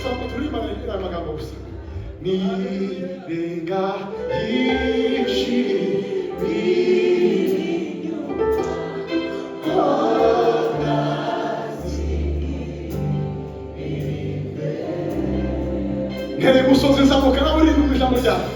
Samba tulimana amagambo gusa. Nirenga yishimye Ngere musozi nzamuka naburi mu ijambo ryawe.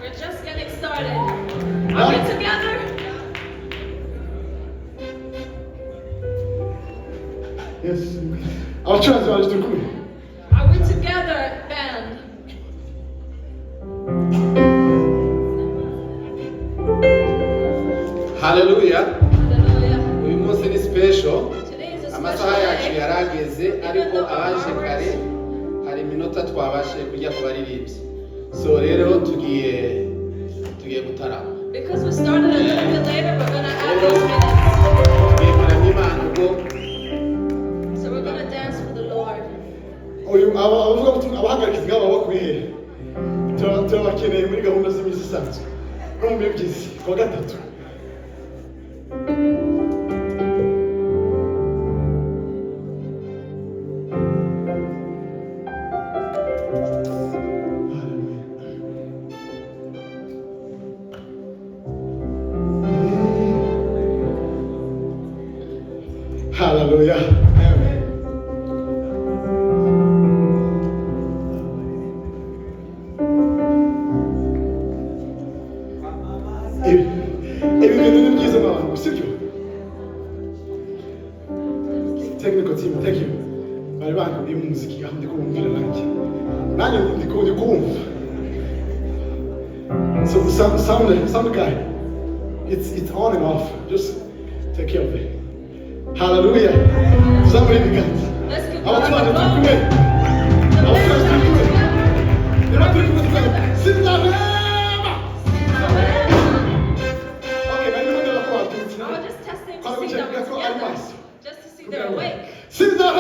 We're just getting started. Are we together? Yes. Abacuranzi baje turi kumwe. Are we together, band? Hallelujah. Hallelujah. Uyu munsi ni special. Today is a Amasaha special yacu day. yarageze ariko abaje kare hari iminota twabashe kujya ku baririmbyi. So rero tugiye gutarama. Because we started a little bit later, we're gonna add Rero 8 minutes. tugiye kuramya Imana ubwo So we're gonna dance for the Lord. Uyu abavuga mutima abahagarikizi ngabo bakwiye. Turabakeneye muri gahunda z'imisi isanzwe. No mu byizi kwa gatatu. Hallelujah. Amen. Ibi bintu ni byiza abantu, sibyo? Technical team, thank you. bari banguriye mu muziki aho ndi kumvira nanjye ndi kumva. So the sound guy, it's on and off. Just take care of it. Hallelujah. Somebody begins. Let's give I want God to the do glory. it. I want to do it. They want to do it together. Sing that. Okay, maybe we're gonna go out to it. I was just testing to How do we see check? them Let's go together. otherwise. Just to see they're awake. Sing that.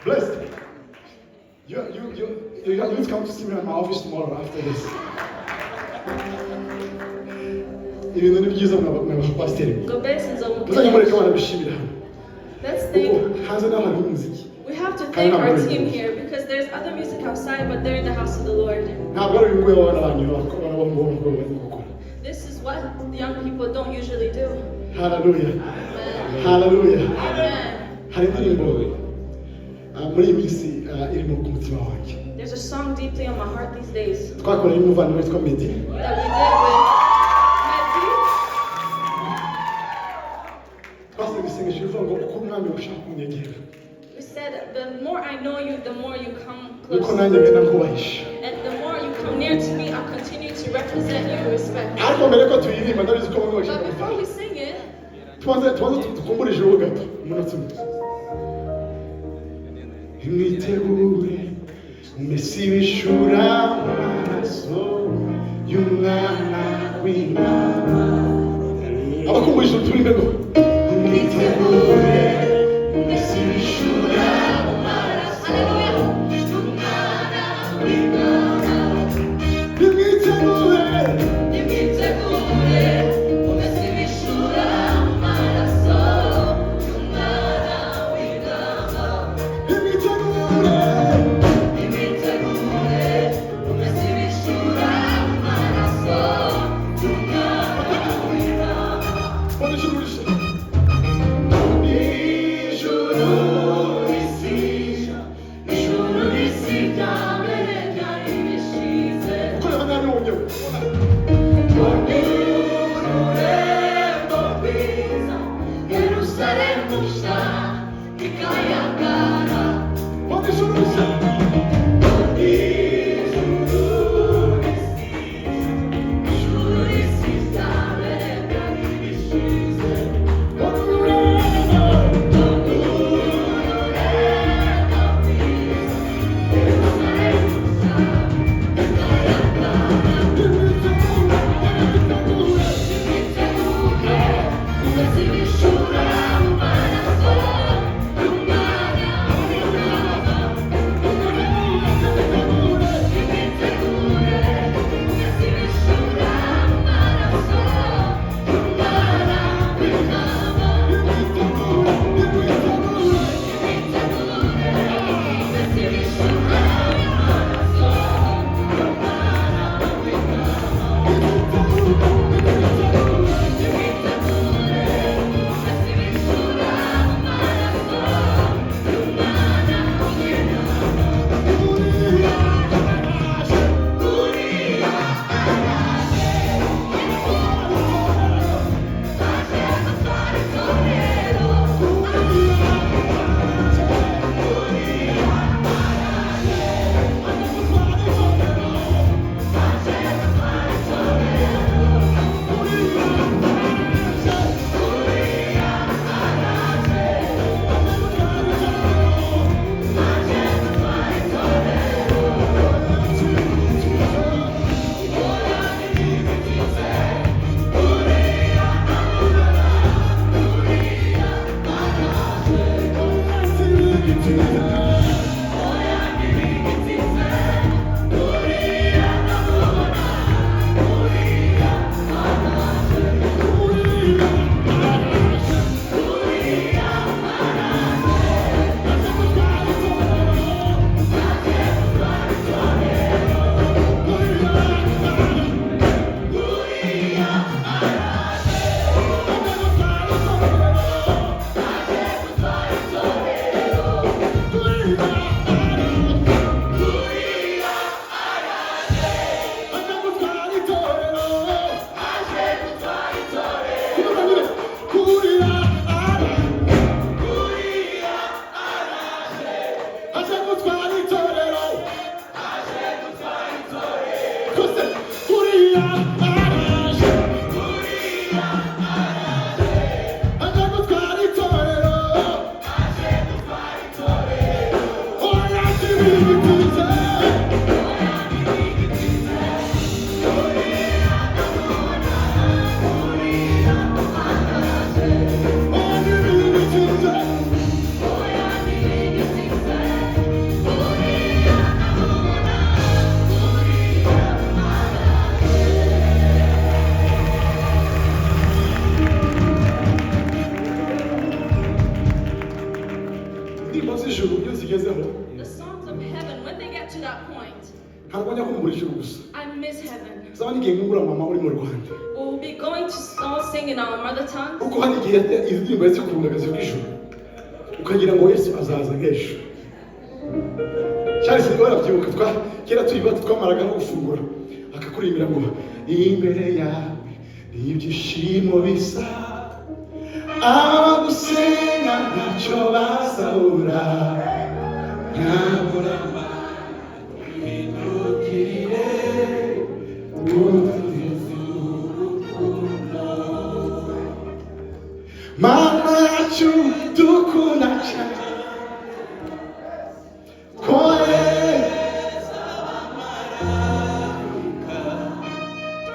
Blessed. You guys come to see me at my office tomorrow after this. Ibintu ni byiza mwabapasiteri. Go bases on Muzajya mureka barabishimira hano. Let's Kuko thank. hanze naho hari umuziki. We have to thank our team here because there's other music outside, but they're in the house of the Lord. Ntabwo ari ibintu abana banyu bakora bari gukora. This is what the young people don't usually do. Hallelujah. Amen. Hallelujah. Amen. Hari indirimbo muri iyi minsi irimo ku mutima wanjye. There's a song deeply on my heart these days Twakoranye n'umuvandimwe witwa Medi. that we did with Matthew. Twasenga isengesho rivuga ngo uko umwami ushaka kunyegera. We said, the more I know you, the more you come Niko close. nanjye ngenda nkubahisha. And the more you come near to me, I'll continue to represent you with respect. Ariko mbere ko tuyiririmba ndabizi ko bamwe bashaka But before gutaha. we sing it, Tubanze dukumbure ijoro gato umunota umwe. Mwitegure umesi w'ishura amaraso y'umwana w'intama. Abakumbura ijoro turi imbere. Mwitegure umesi w'ishura amaraso y'umwana w'intama. Mwitegure. Shura, zigezeho The songs of heaven, when they get to that point, ntabwo njya kumbura ijuru gusa I miss heaven. zaba n'igihe nkungura mama uri mu Rwanda We'll be going to all sing in our mother tongue. kuko hari igihe izi ndirimbo yahise kurungagaza bw'ijuru ukagira ngo Yesu azaza nk'ejo cyari se barabyibuka kera turi bato twamaraga no gufungura akakurimbira ngo imbere yawe ibyishimo bisa abagusenga ntacyo bazabura ntabura Nkurikire Mana yacu dukunda cyane kohereza abamarayika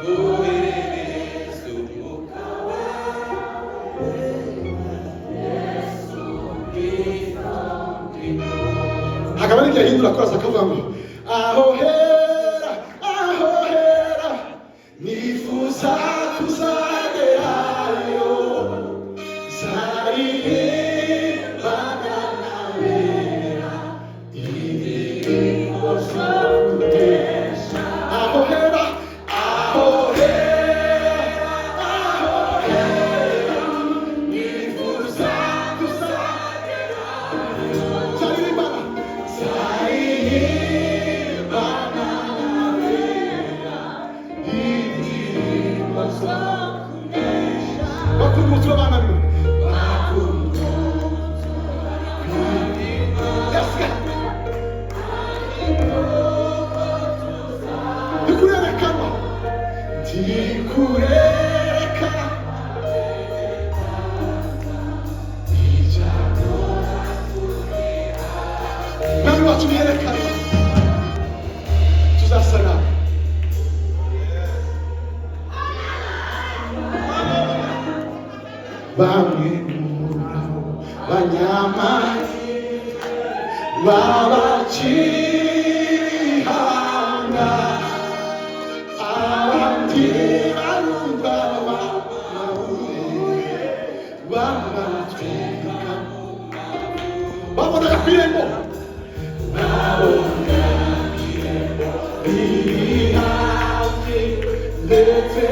kohereza umwuka wawe Yesu Kristo hakaba n'igihe ahindura akorasa akavuga ngo aho hera nifuza kuzagerayo bamwe murabo banyamani babacihanga abandi barumva bamatwika babona kwirembo babona kwirembo biri hafi ndetse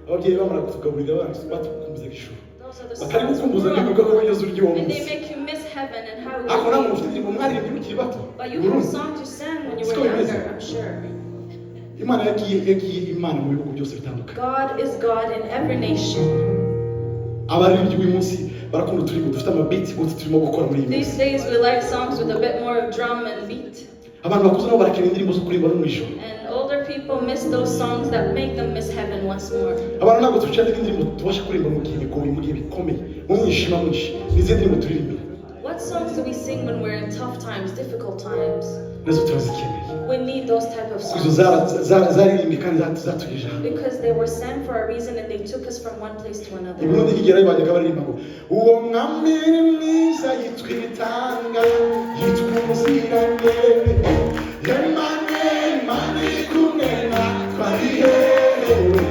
ababyeyi bamara kutugaburira batukumbuza ijuru bakari gukumbuza n'ibikorwa ko bageze uryo uwo munsi ariko namwe mufite indirimbo mwaririmbye mukiri bato imana yagiye imana mu bihugu byose bitandukanye abaririmbyi uyu munsi barakunda uturirimbo dufite amabiti bose turimo gukora muri iyi minsi abantu bakuze nabo barakenera indirimbo zo kuririmba no mu ijoro older people miss those songs that make them miss heaven once more. abantu ntabwo tucana indirimbo tubasha kuririmba mu gihe bigoye mu gihe bikomeye mu mwishima mwinshi n'izi ndirimbo turirimba. What songs do we sing when we're in tough times, difficult times? nazo turazikeneye. We need those type of Kuzo songs. zaririmbye kandi zatugije. Because they were sent for a reason and they took us from one place to another. Iburundi kigera bajyaga baririmba ngo uwo mwami mwiza yitwa itanga yitwa umuziranenge yemane mani kumena twariherewe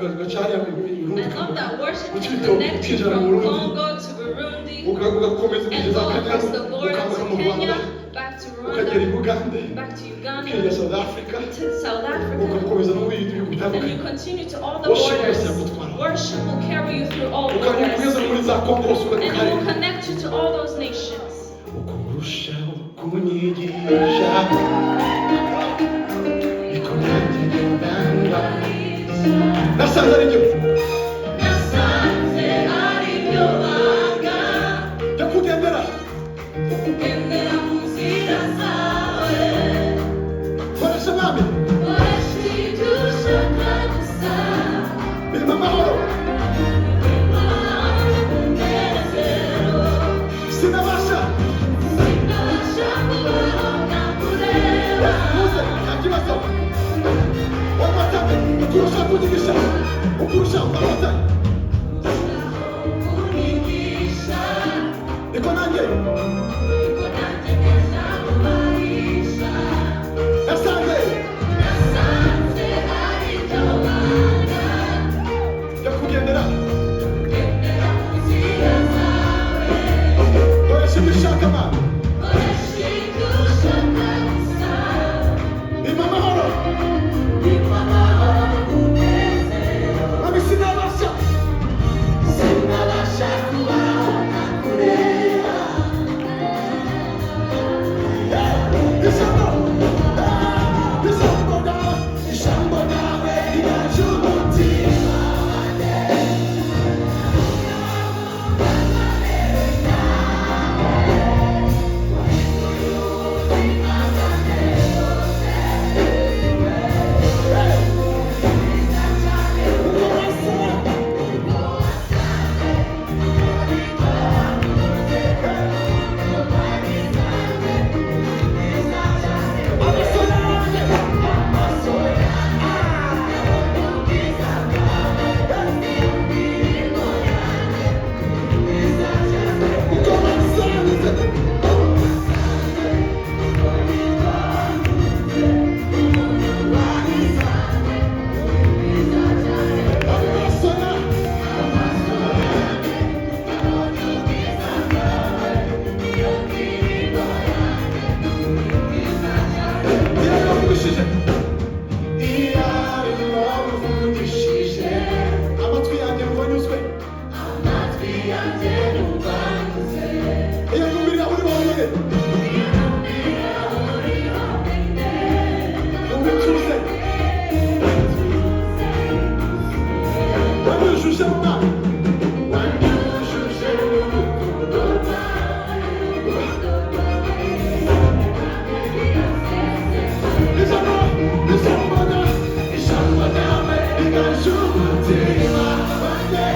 I love that worship is connected from Congo to Burundi and go across the border to Kenya, back to Rwanda, back to Uganda, to South Africa, and you continue to all the borders. Worship will carry you through all borders, and it will connect you to all those nations. Nasanze ari byo banga ndakugendera mu nzira zawe koresha mwami koresha ibyo ushaka gusa birimo amahoro umunezero sinabasha kubaho ntakureba muze nta kibazo ukurusha kunyigisha ukurusha ukamata kunyigisha niko nanjye neza kubahisha nasanze ari byo banga ndakugendera mu nzira zawe koresha ibyo ushaka mwami koresha ibyo ushaka gusa birimo amahoro sinabasha kubaho ntakureba ijambo ryawe riraca umutima wanjye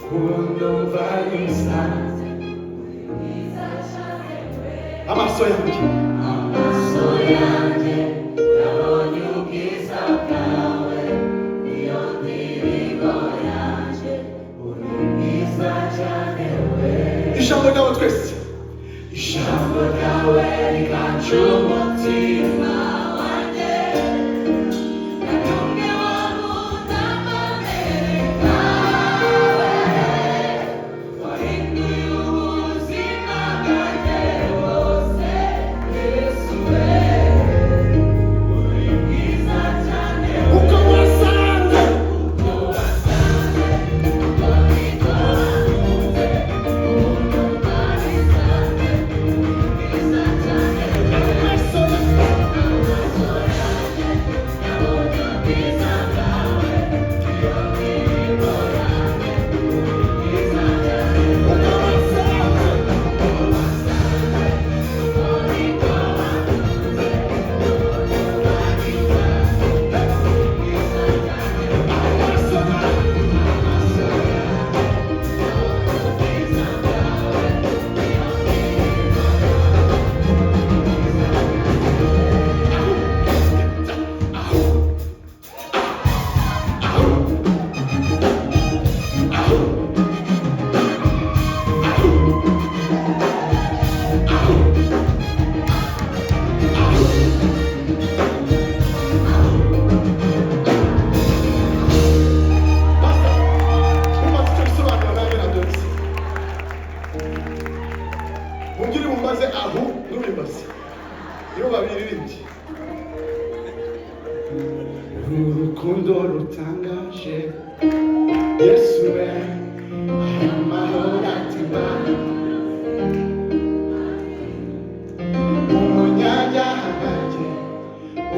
Quando vai estar amaso yanjye yabonye ubwiza bwawe niyo ndirimbo yanjye uri mwiza cyane we ijambo ryawe twese ijambo ryawe rikanca umutima wanjye natumwe wankunda amereka wahinduye ubuzima bwanjye bwose Yesu we uri mwiza cyane uko wasanze uko niko wakunze umuntu warisanze mwiza cyane amaso yanjye yabonye ubwiza bwawe iyo ndirimbo yanjye uri mwiza cyane uko wasanze uko niko wakunze umuntu warisanze mwiza cyane amaso mungire mumaze aho n'ubimaze iyo babiririmbye urukundo rutangaje Yesu we amahoro atemba umunyabyaha bwanjye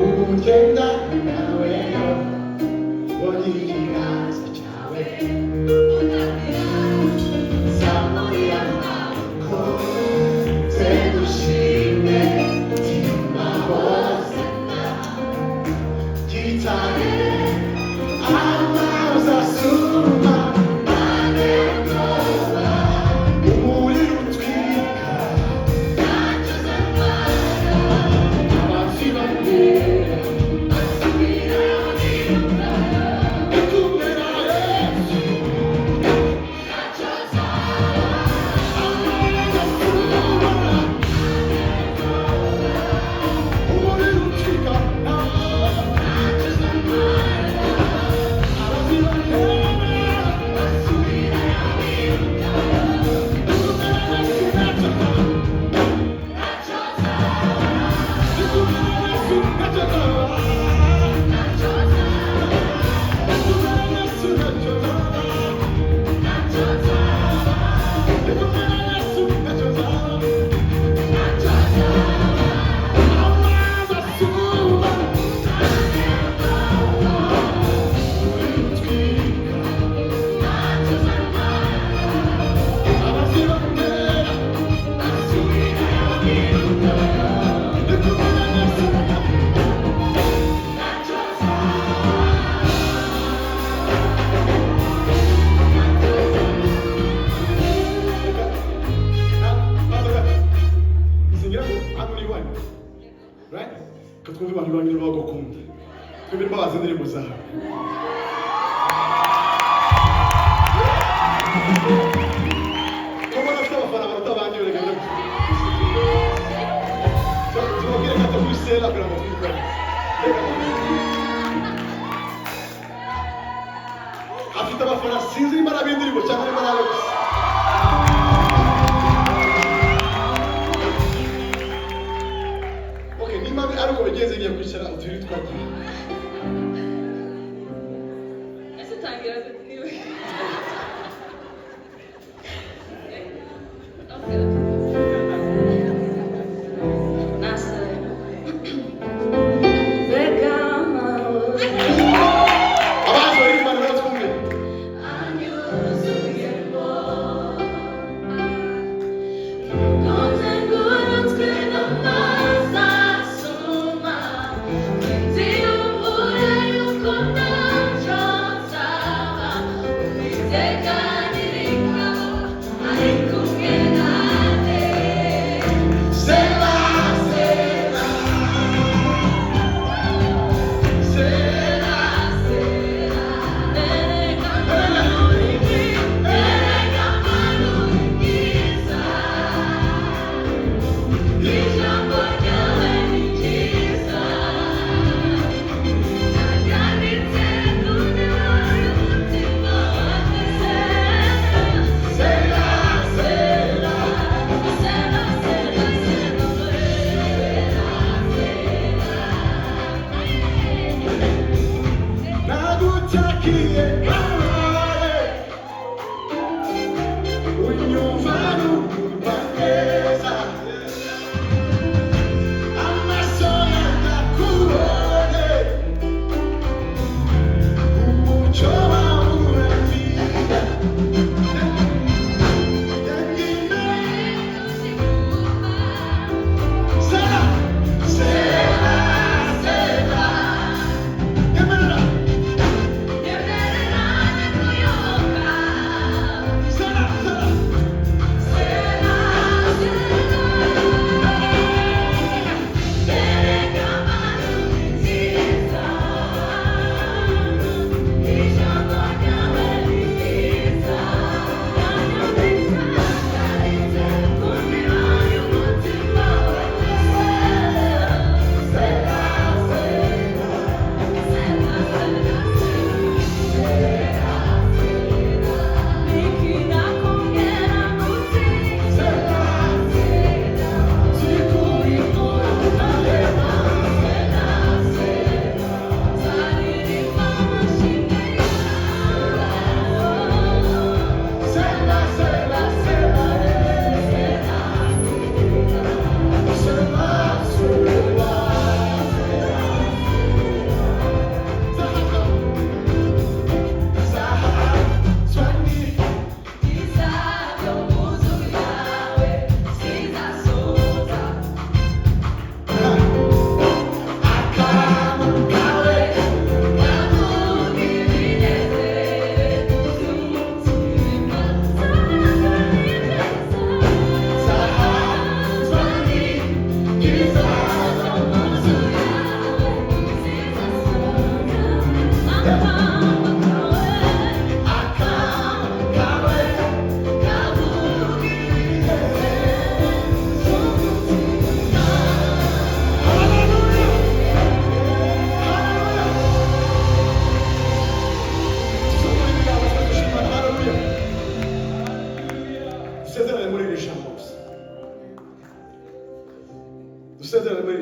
ubu ngenda nawe mbonye ikiganza cyawe zamurira amaboko zegushime tima hose gitane amazi asuma anetoba umuriro utwika ntacyo zamara abafi bandera basubira biruka ikumera Yesu ntacyo zaba amazi asuma umuriro utwika ntacyo zamara abafi bandera basubira biruka ikumera Yesu ntacyo zaba Right? Katwumva abantu banyura bagukunda. Twebwe babaze indirimbo zawe. Como nafite abafana baratabanyure rero. Tubabwire ko kuri Selah kugira ngo twikore. Afite abafana sinzi nimba ari ab'indirimbo cyangwa nimba ari abo gusa. Nimba ari uko bigenze ngiye kwicara uturi twagiye. Ese tangira niwe. Okay. Nasa. Begama. Abantu bari kumana batwumve. Anyuzuyemo. Nonze ngurutse n'amazi asuma. Inzira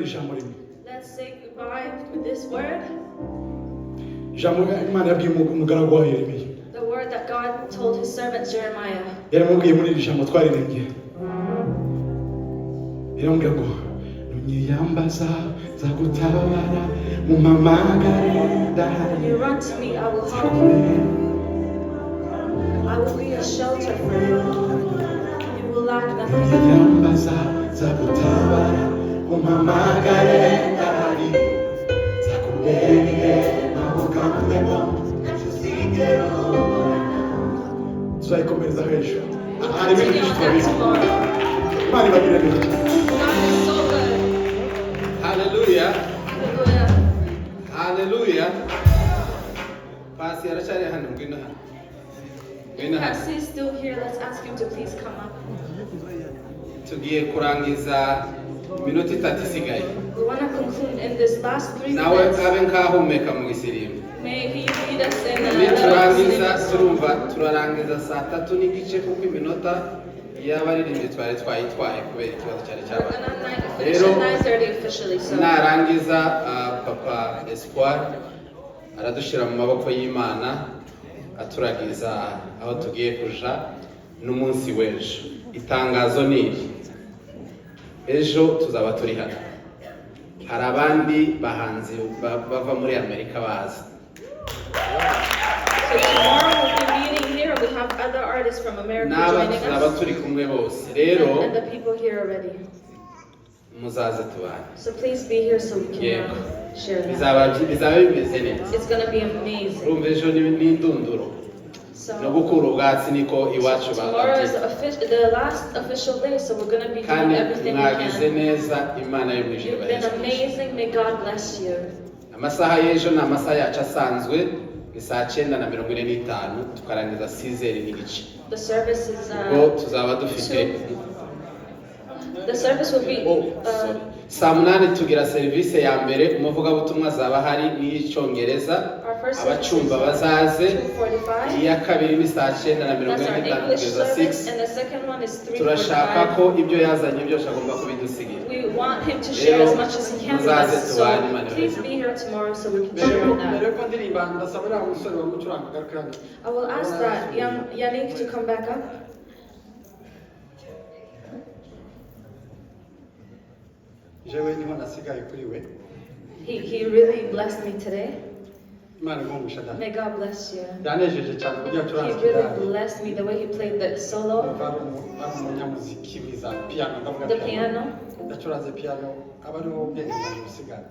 ijambo rimwe. Let's say goodbye with this word. Ijambo Imana yabwiye umugaragu wayo Yeremiya. The word that God told his servant Jeremiah. Yaramubwiye muri iri jambo twaririmbye. Yaramubwiye ngo nunyiyambaza zagutabara mumamagare ndahari. When you run to me, I will help you. I will be a shelter for you. You will lack nothing. Nunyiyambaza zagutabara mumamagare ndahari. Zakubere nabukamemo tuzigero. Tuzayikomeza hejuru. Hari ibintu byinshi twabizi. Imana ibagire neza cyane. Hallelujah. Hallelujah. Pasi arachari hano ngwino hano. Ngwino hano. Pastor is still here. Let's ask him to please come up. Tugiye kurangiza minota 30 isigaye. We want to conclude in this last 3 Nawe minutes. abe nkahumeka mu gisirimu. May he lead us in Niturangiza turumva turarangiza saa 3 n'igice kuko iminota y'abaririmbyi twari twayitwaye kubera ikibazo cyari cyabaye. Rero narangiza papa Espoir aradushira mu maboko y'Imana aturagiza aho tugiye kuja n'umunsi w'ejo. Itangazo niri ejo tuzaba turi hano. Hari abandi bahanzi bava muri Amerika baza. So tomorrow we'll be meeting here. We have other artists from America joining us. Turi kumwe bose. Rero And the people here already. muzaze tubane. So please be here so we can share that. Bizaba bimeze neza. It's going to be amazing. Urumva ejo ni indunduro. No gukura ubwatsi niko iwacu tomorrow is the last official day, so we're going to be doing everything we can. neza Imana yo mwijuru. You've been amazing. May God bless you. Amasaha y'ejo ni amasaha yacu asanzwe ni saa 9:45 tukarangiza 6:00 n'igice. The service is tuzaba dufite the service will be saa 8 tugira service ya mbere umuvugabutumwa zaba hari n'icyongereza abacumba bazaze. Iya kabiri ni saa 9:45 kugeza 6. Turashaka ko ibyo yazanye byose agomba kubidusigira. We want him to share as much as he can with us. So please be here tomorrow so we can share that. I will ask that young Yannick to come back up. He really blessed me today. May God bless you. He really blessed me the way he played the solo, the piano,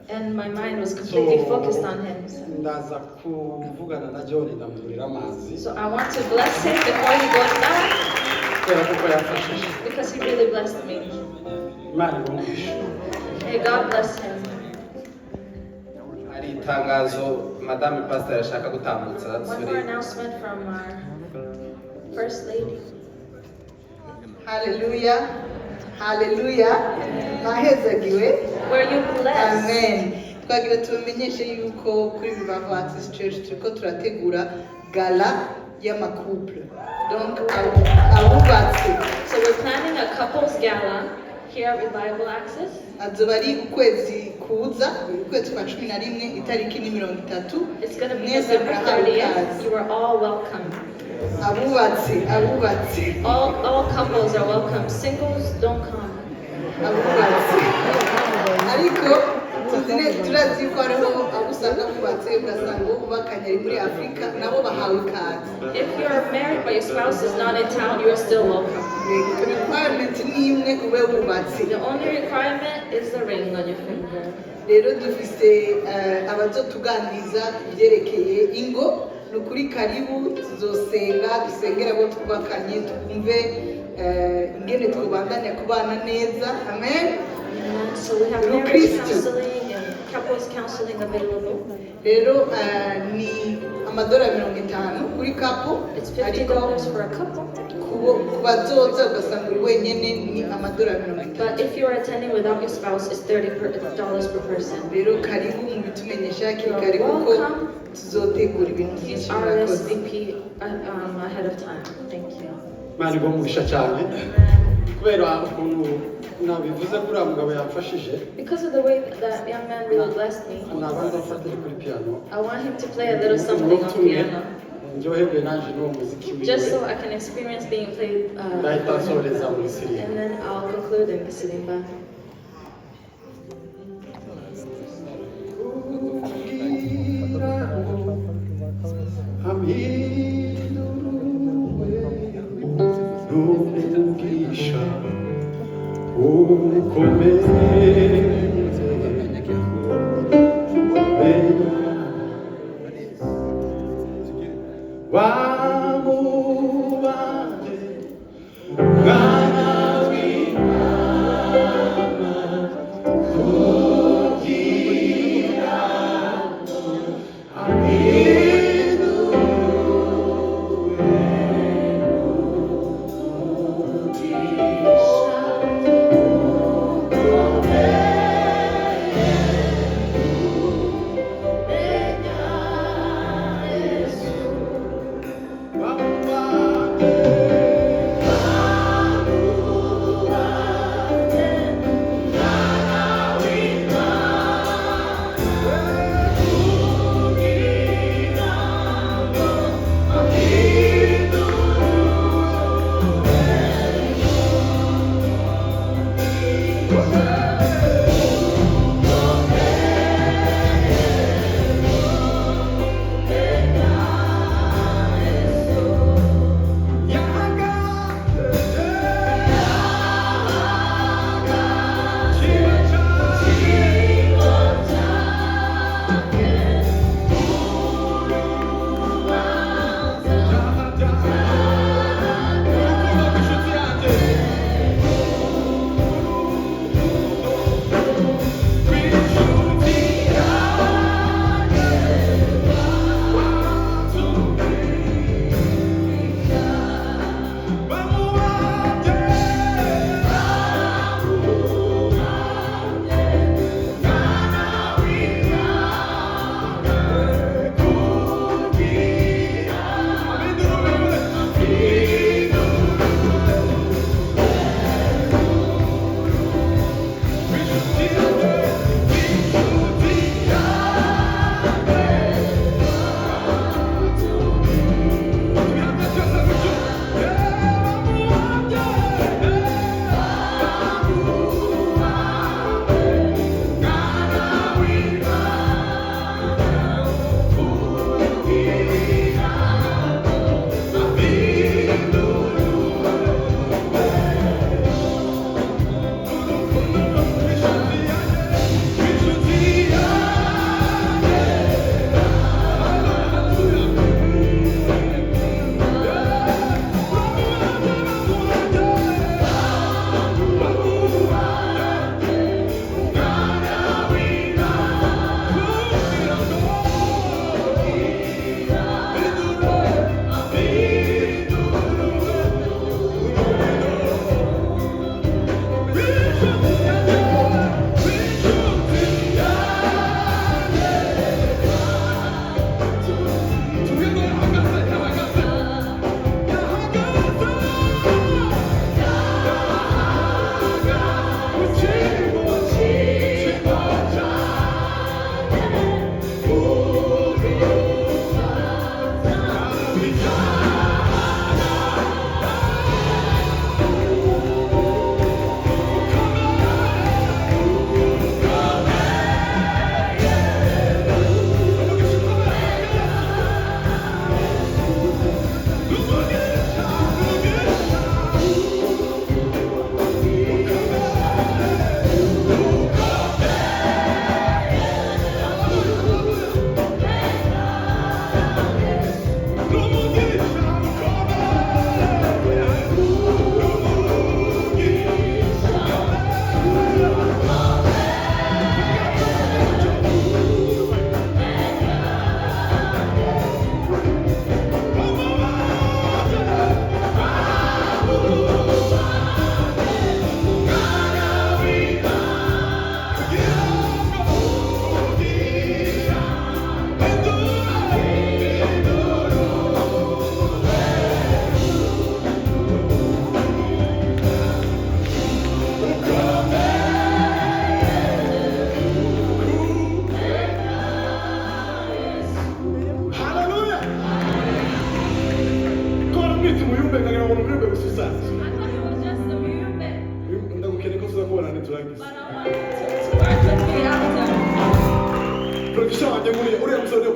and my mind was completely focused on him. So I want to bless him before he goes back because he really blessed me. May God bless him. Itangazo Madame Pastor ashaka gutambutsa. One more announcement from our First Lady. Hallelujah. Hallelujah. Nahezagiwe. Were you blessed? Amen. Twagira tumenyeshe yuko kuri Bibavu Artist Church turiko turategura gala y'amakouple. Donc abubatse. So we're planning a couples gala here at Revival Access. Azoba ari ukwezi kuza, ukwezi kwa 11 itariki ni 30. It's going to be December 30th. You are all welcome. Abubatse. All couples are welcome. Singles don't come. Abubatse. Ariko turazi ko hariho abusanga kubatse ugasanga ubakanye muri Afrika nabo bahawe ikaze. If you are married but your spouse is not in town, you are still welcome. The only requirement is the ring on your finger. Rero dufise abazotuganiriza byerekeye ingo nukuri karibu tuzosenga dusengera abo twubakanye twumve ingene twubandanya kubana neza. Amen. So we have marriage counseling and couples counseling available. Rero ni amadolari 50 kuri couple. It's $50 for a couple. Kubazoza ugasanga uri wenyene ni amadolari 50. But if you are attending without your spouse, it's $30 per person. Rero karibu mu bitumenyesha kikari kuko tuzotegura ibintu byinshi. RSVP ahead of time. Thank you. Mani go mugisha cyane kubera ukuntu nabivuze kuri mugabo yamfashije. Because of the way that young man really blessed me, Nabanza mfatire kuri piano. I want him to play a little something on piano. Njyoherwe nanje n'uwo muziki wiwe. Just so I can experience being played. Ndahita nsoreza muri Syria. And then I'll conclude in Ndirimbo. Nugisha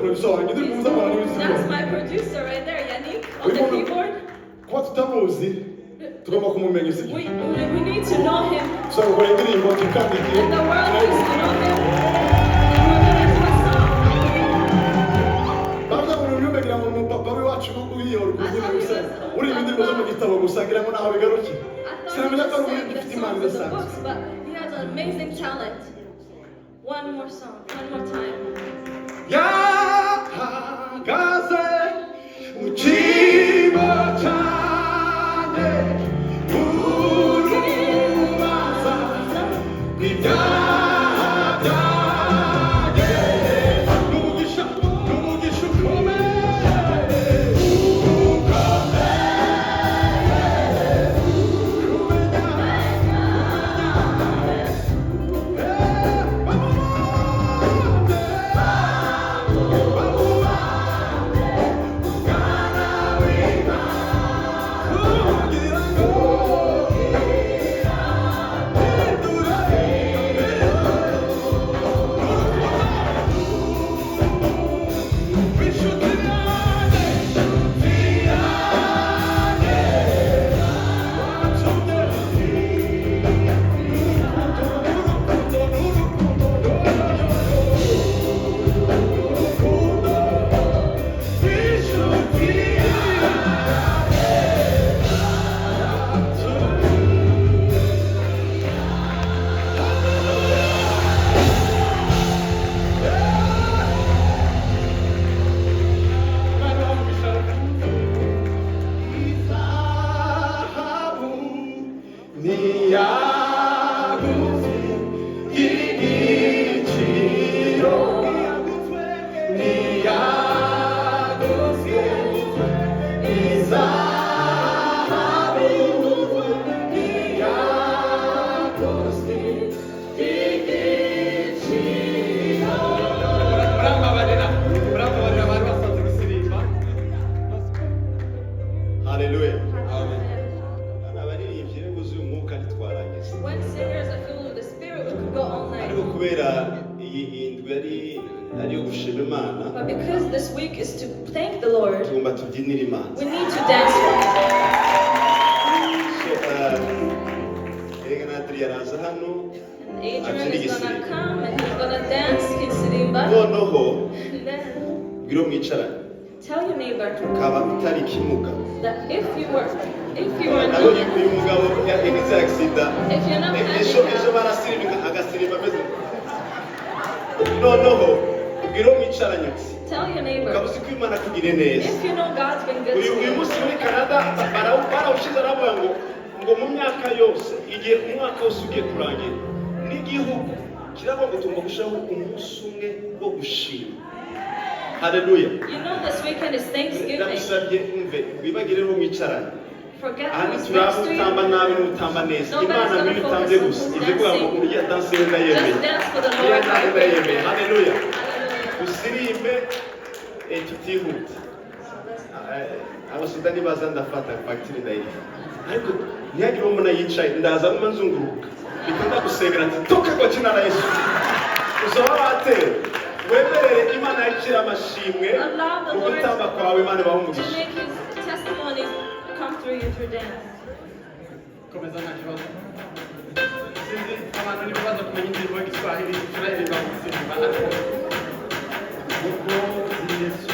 producer wanjye ndi muza mwana w'isi. That's my producer right there, Yannick, on the keyboard. Kuba tutamuzi tugomba kumumenya sibyo? We need to know him. So gukora indirimbo tukandike. And the world needs to know him. Bavuga ngo unyumvira ngo umupapa we wacu uyiyoru kugira gusa. Uri indirimbo zo mu gitabo gusangira ngo naho bigaruke. Sinamenya ko uri ufite impano idasanzwe. But he has an amazing talent. One more song, one more time. Yahagaze mu kibo cyane urubanza rw'ibyaha byanjye n'umugisha ukomeye But because this week is to thank the Lord, we need to dance for Him. Adrien is gonna come and he's gonna dance Kinsirimba. And then tell your neighbor that if you were not tell your neighbor, if you know God's been good to you. ngo mu myaka yose igihe umwaka wose ugiye kurangira n'igihugu kiraba ngo tumba gushaho umunsi umwe wo gushima. Haleluya. You know this weekend is Thanksgiving. Ndabisabye umve wibagire no mwicarane. Forget who's next to you. Nobody is going to focus on who's dancing. Just dance for the Lord. Haleluya. Usirimbe tutihute. Abasudani baza ndafata factory ndayiri. Ariko ntihagire umuntu yicaye ndaza nzunguruka bikunda gusengera ati toka kwa jina la Yesu uzaba watere wemerere Imana yakira amashimwe mu gutamba kwawe Imana bahumugisha. To make his testimonies come through you through dance. Komeza na kibazo sinzi abantu ni baza kumenya indirimbo y'Igiswahili turahiriza gusimba ariko uko Yesu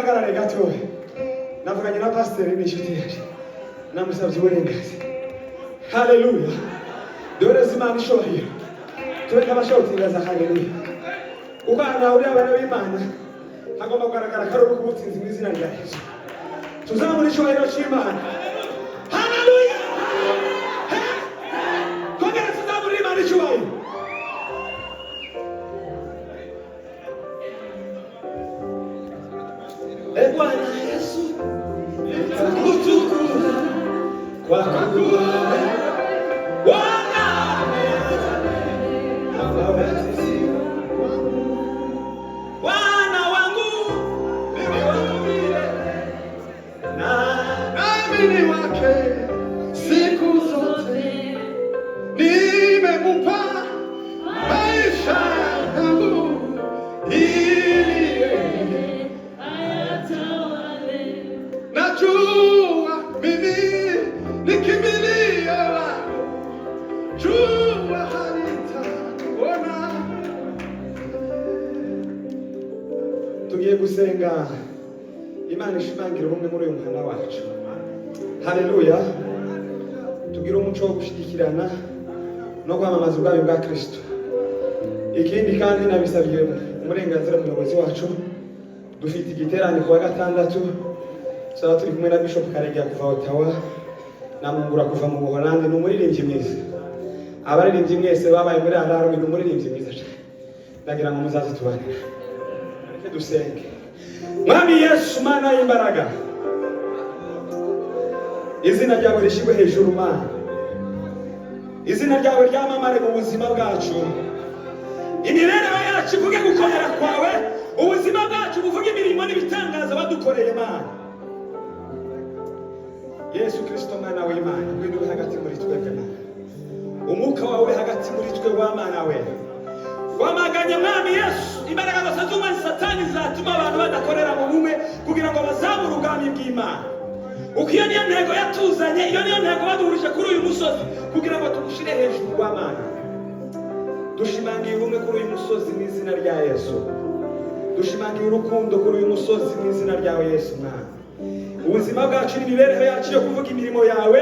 muhagarare gato navuganye na pasiteri n'inshuti yaje namusabye uburenganzira. Haleluya. Dore Imana ishobora tureka abashobora za haleluya. Ubana uri abana b'Imana hagomba kugaragara karoro kubutsinzi mu izina rya Yesu. Tuzamura ishobora cy'Imana. Haleluya. Kongera tuzamura Imana ishobora. Bwana Yesu kutukuza kwa kuwa Bwana Bwana wangu mimi wangile nami ni wake siku zote nimemupa maisha yangu najua mimi nikimbilia wako, jua halitaona. Tugiye gusenga Imana ishimangira ubumwe muri uyu mwana wacu. Haleluya. Tugira umuco wo gushigikirana no kwamamaza ubwami bwa Kristo. Ikindi kandi nabisabye umurenganzira umuyobozi wacu, dufite igiterane kuwa gatandatu. Saba turi kumwe na Bishop Karegeya kuva Ottawa na Mungura kuva mu Buholandi. Ni umuririmbyi mwiza. Abaririmbyi mwese babaye muri Araro ni umuririmbyi mwiza cyane. Ndagira ngo muzaze tubanire. Reke dusenge. Mwami Yesu Mana y'imbaraga, izina ryawe rishigwe hejuru Mana. Izina ryawe ryamamare mu buzima bwacu. Imibereho yacu ivuge gukomera kwawe, ubuzima bwacu buvuge imirimo n'ibitangaza wadukoreye Mana. Yesu Kristo Mwana w'Imana, ngwino hagati muri twebwe Mana. Umwuka wawe hagati muri twe wa Mana we. Wamaganye Mwami Yesu, imbaraga zose z'umwanzi Satani zatuma abantu badakorera mu bumwe kugira ngo bazabure ubwami bw'Imana. Uko iyo niyo ntego yatuzanye, iyo niyo ntego baduhurije kuri uyu musozi kugira ngo tugushire hejuru wa Mana. Dushimangiye ubumwe kuri uyu musozi mu izina rya Yesu. Dushimangiye urukundo kuri uyu musozi mu izina ryawe Yesu Mana. Ubuzima bwacu n'imibereho yacu yo kuvuga imirimo yawe,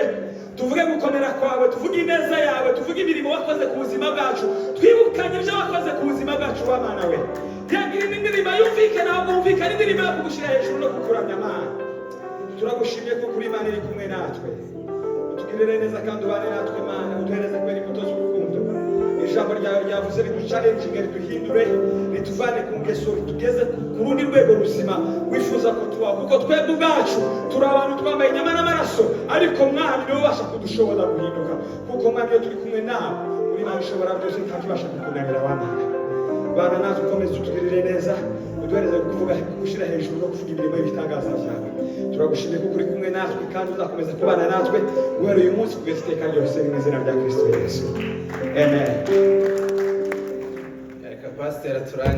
tuvuge gukomera kwawe, tuvuge ineza yawe, tuvuge imirimo wakoze ku buzima bwacu, twibukanye ibyo wakoze ku buzima bwacu wa Mana we. Yagira indirimbo yumvikana, ahubwo humvikana indirimbo yo kugushyira hejuru no kukuramya Mana. Turagushimiye ko kuri Imana iri kumwe natwe. Utugirire neza kandi ubane natwe Mana, uduhereze kubera imbuto z'urukundo. Ijambo ryawe ryavuze riducalenjinge, riduhindure, rituvane ku ngeso, ritugeze ku rundi rwego ruzima wifuza ko tubaho, kuko twebwe ubwacu turi abantu twambaye inyama n'amaraso, ariko Mwami niwe ubasha kudushoboza guhinduka, kuko Mwami iyo turi kumwe nawe uri Imana ishobora byose ntakibasha kukunanira wa Mana. Bana natwe ukomeze utugirire neza, uduhereze kuvuga gushyira hejuru no kuvuga imirimo y'ibitangaza byawe. Turagushimiye ko uri kumwe natwe kandi uzakomeza kubana natwe guhera uyu munsi kugeza iteka ryose mu izina rya Kristo Yesu. Amen. Reka pasiteri